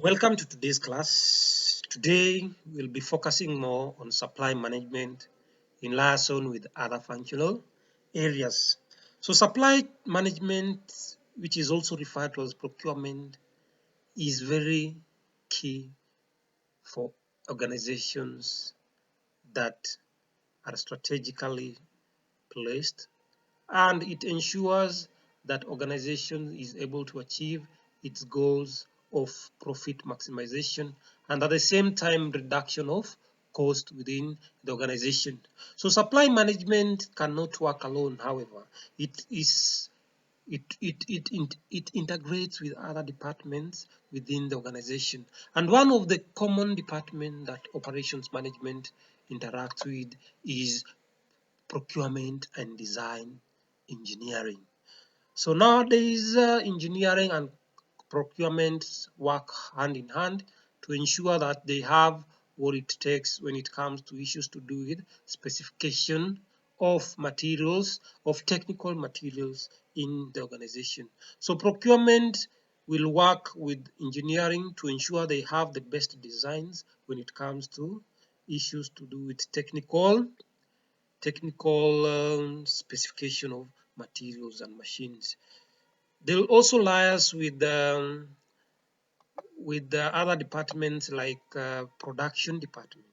Welcome to today's class. Today we'll be focusing more on supply management in liaison with other functional areas. So supply management, which is also referred to as procurement, is very key for organizations that are strategically placed, and it ensures that organization is able to achieve its goals of profit maximization and at the same time reduction of cost within the organization. So supply management cannot work alone. However, it is it integrates with other departments within the organization. And one of the common departments that operations management interacts with is procurement and design engineering. So nowadays, engineering and procurement work hand in hand to ensure that they have what it takes when it comes to issues to do with specification of materials, of technical materials in the organization. So procurement will work with engineering to ensure they have the best designs when it comes to issues to do with technical specification of materials and machines. They'll also liaise with the other departments like production department.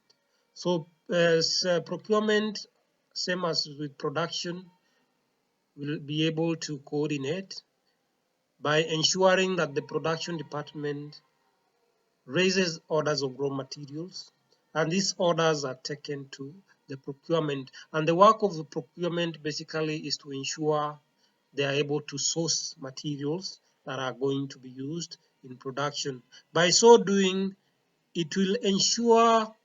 So as procurement, same as with production, will be able to coordinate by ensuring that the production department raises orders of raw materials, and these orders are taken to the procurement. And the work of the procurement basically is to ensure they are able to source materials that are going to be used in production. By so doing, it will ensure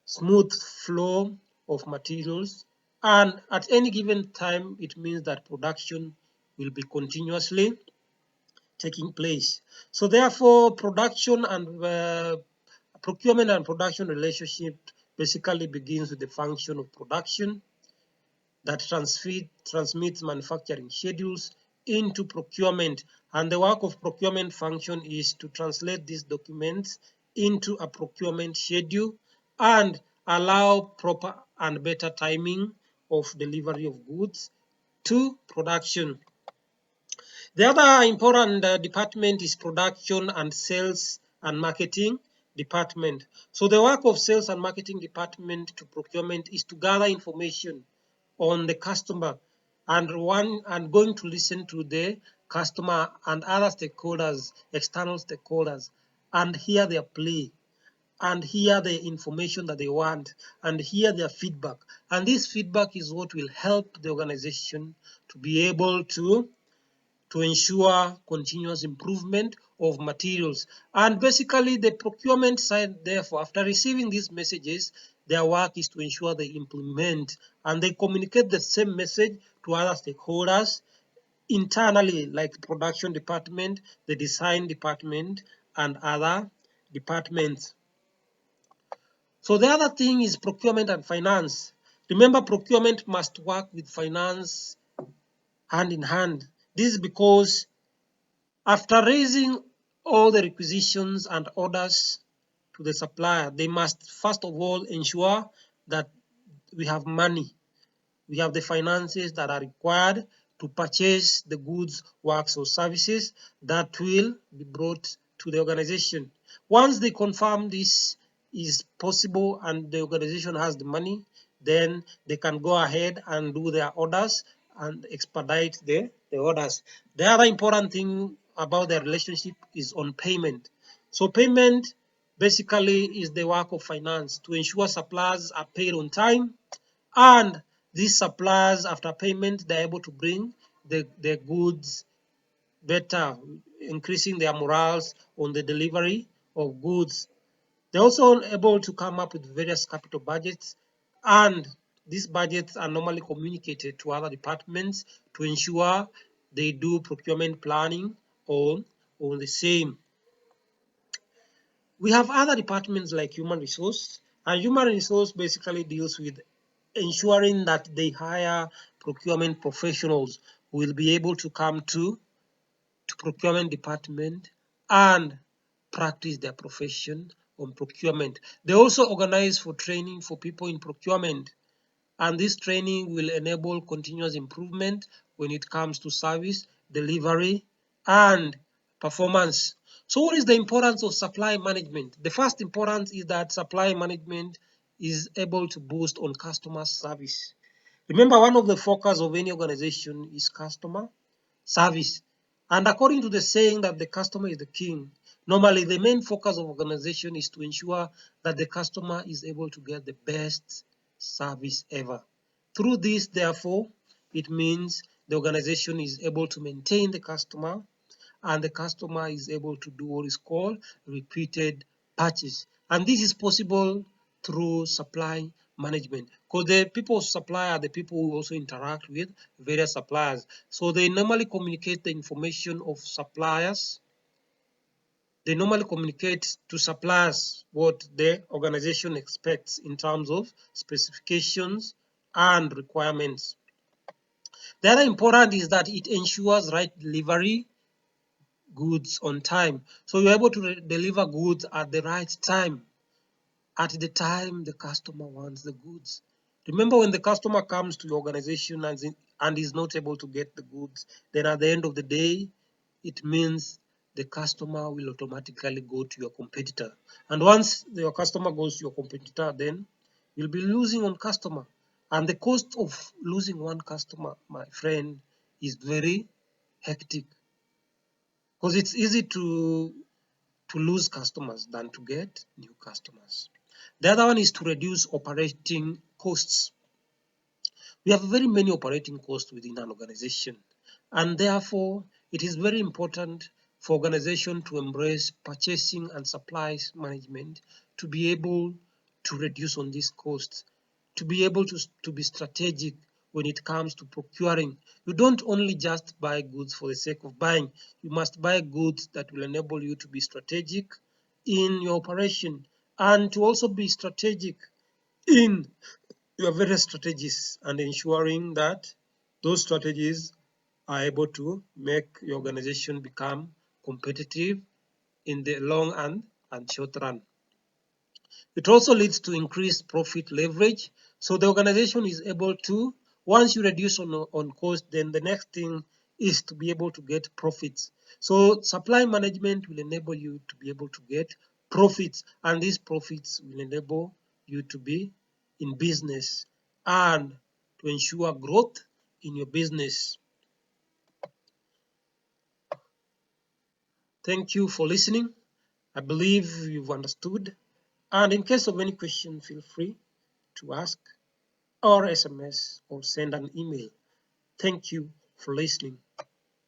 smooth flow of materials, and at any given time, it means that production will be continuously taking place. So therefore, procurement and production relationship basically begins with the function of production that transmits manufacturing schedules into procurement. And the work of procurement function is to translate these documents into a procurement schedule and allow proper and better timing of delivery of goods to production. The other important department is production and sales and marketing department. So the work of sales and marketing department to procurement is to gather information on the customer and going to listen to the customer and other stakeholders, external stakeholders, and hear their plea and hear the information that they want and hear their feedback. And this feedback is what will help the organization to be able to ensure continuous improvement of materials. And basically the procurement side, therefore, after receiving these messages, their work is to ensure they implement and they communicate the same message to other stakeholders internally, like production department, the design department, and other departments. So the other thing is procurement and finance. Remember, procurement must work with finance hand in hand. This is because after raising all the requisitions and orders to the supplier, they must first of all ensure that we have money, we have the finances that are required to purchase the goods, works, or services that will be brought to the organization. Once they confirm this is possible and the organization has the money, then they can go ahead and do their orders and expedite the orders. The other important thing about the relationship is on payment. So payment basically is the work of finance to ensure suppliers are paid on time, and these suppliers, after payment, they're able to bring the goods better, increasing their morals on the delivery of goods. They're also able to come up with various capital budgets, and these budgets are normally communicated to other departments to ensure they do procurement planning on the same. We have other departments like human resource, and human resource basically deals with ensuring that they hire procurement professionals who will be able to come to procurement department and practice their profession on procurement. They also organize for training for people in procurement, and this training will enable continuous improvement when it comes to service, delivery, and performance. So what is the importance of supply management? The first importance is that supply management is able to boost on customer service. Remember, one of the focus of any organization is customer service. And according to the saying that the customer is the king, normally the main focus of organization is to ensure that the customer is able to get the best service ever. Through this, therefore, it means the organization is able to maintain the customer, and the customer is able to do what is called repeated purchase. And this is possible through supply management, because the people of supply are the people who also interact with various suppliers. So they normally communicate the information of suppliers. They normally communicate to suppliers what the organization expects in terms of specifications and requirements. The other important is that it ensures right delivery goods on time. So you're able to deliver goods at the right time, at the time the customer wants the goods. Remember, when the customer comes to your organization and is not able to get the goods, then at the end of the day, it means the customer will automatically go to your competitor. And once your customer goes to your competitor, then you'll be losing on customer. And the cost of losing one customer, my friend, is very hectic, because it's easy to lose customers than to get new customers. The other one is to reduce operating costs. We have very many operating costs within an organization, and therefore it is very important for organization to embrace purchasing and supplies management to be able to reduce on these costs, to be able to be strategic when it comes to procuring. You don't only just buy goods for the sake of buying. You must buy goods that will enable you to be strategic in your operation, and to also be strategic in your various strategies, and ensuring that those strategies are able to make your organization become competitive in the long and short run. It also leads to increased profit leverage. So the organization is able to, once you reduce on cost, then the next thing is to be able to get profits. So supply management will enable you to be able to get profits, and these profits will enable you to be in business and to ensure growth in your business. Thank you for listening. I believe you've understood. And in case of any question, feel free to ask, or SMS, or send an email. Thank you for listening.